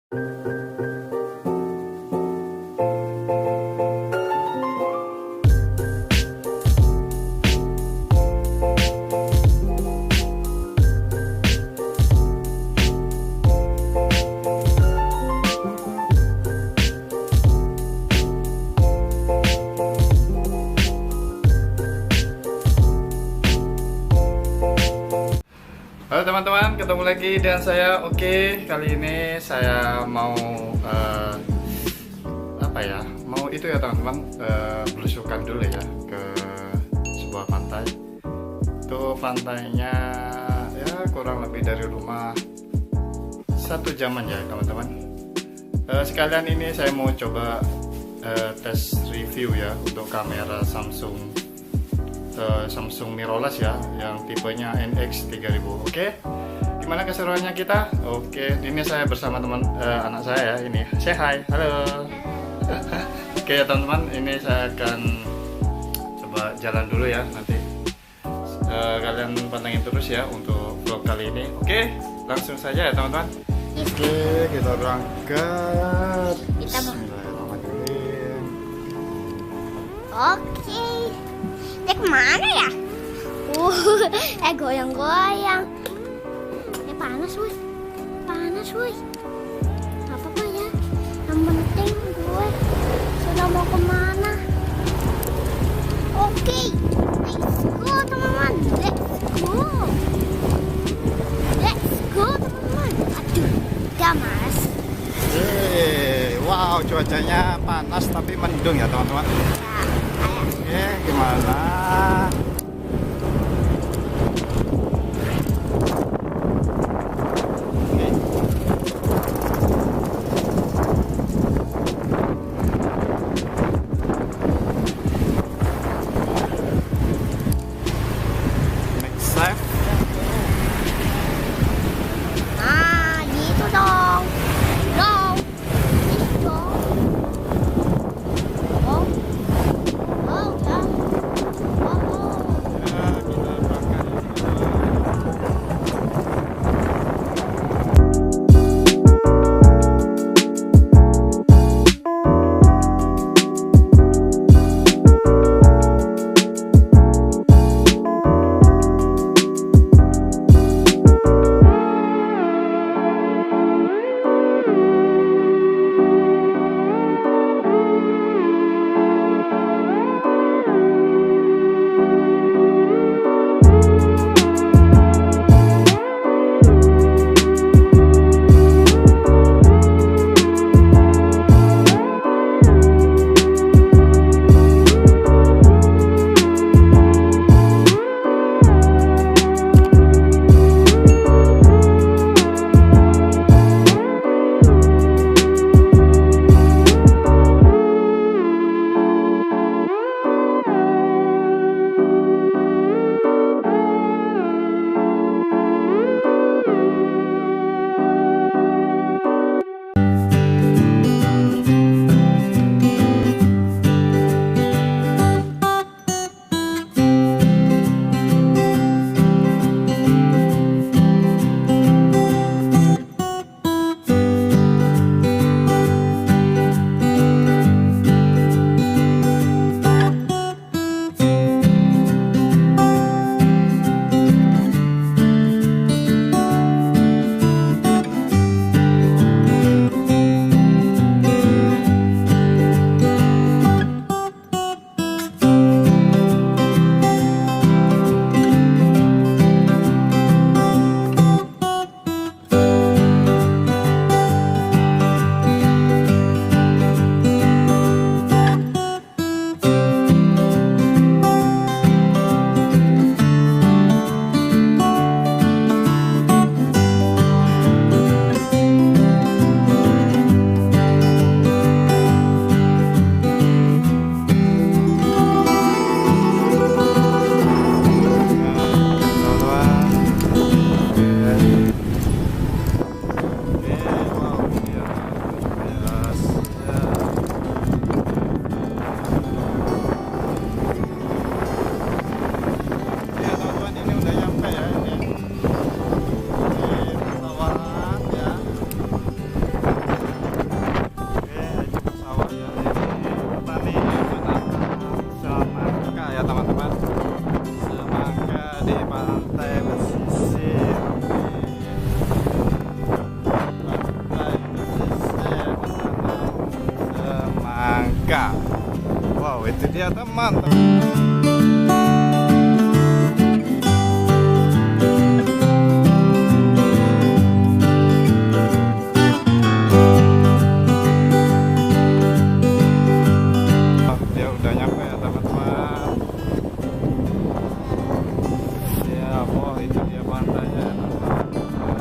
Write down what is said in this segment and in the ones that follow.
Halo teman-teman, ketemu lagi dengan saya. Oke, kali ini saya mau mau itu ya teman-teman, belusukan dulu ya ke sebuah pantai. Itu pantainya ya kurang lebih dari rumah 1 jaman ya teman-teman. Sekalian ini saya mau coba tes review ya untuk kamera Samsung Mirroless ya, yang tipenya NX3000. Oke, gimana keseruannya kita? Oke, ini saya bersama anak saya ya, ini. Say hi, halo. Oke ya teman-teman, ini saya akan coba jalan dulu ya, nanti kalian pantengin terus ya untuk vlog kali ini. Oke, langsung saja ya teman-teman. Oke, kita berangkat. Bismillahirrahmanirrahim. Oke. Kemana ya? Goyang-goyang. Panas woi. Panas woi. Apa ya? Yang penting gue sudah mau kemana. Oke. Let's go teman-teman. Let's go teman-teman. Aduh, gamas. Wow, cuacanya panas tapi mendung ya teman-teman. Oke, gimana? Next left. Nah, gitu dong. Dong. Gitu dong. Oh. Oh, ya. Oh, oh. Amerika. Wow, itu dia teman. Dia udah nyampe ya teman-teman. Ya, oh itu dia pantainya ya, teman-teman.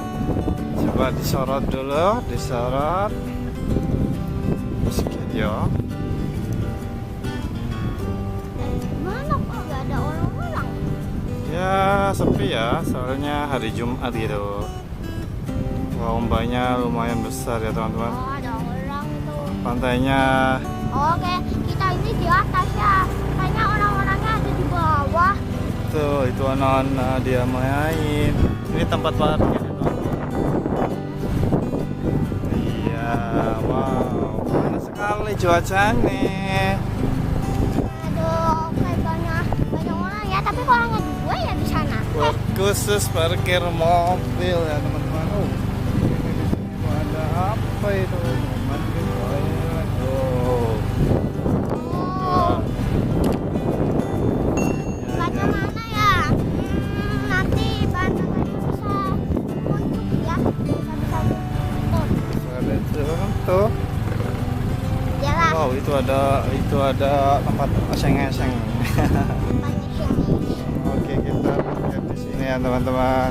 Coba disorot dulu, disorot. Video. Mana kok nggak ada orang-orang? Ya sepi ya, soalnya hari Jumat gitu. Wah, ombaknya lumayan besar ya teman-teman. Oh, ada orang tuh. Pantainya. Oke, kita ini di atas ya. Kayaknya orang-orangnya ada di bawah. Tuh, itu anak-anak dia main. Ini tempat parkir ya teman-teman. Iya, wow, panas sekali cuacanya. Aduh, kayak banyak orang ya. Tapi kok hanya dua ya di sana? Buat khusus parkir mobil ya teman-teman. Oh, ini di sini ada apa itu? Parkir toilet. Oh. Oh, banyak mana ya? Nanti banyak bisa untuk ya. Bisa tuh. Ada tuh. Jalan. Wow, itu ada tempat oseng-oseng. Banyak sini. Oke, kita parkir di sini ya teman-teman.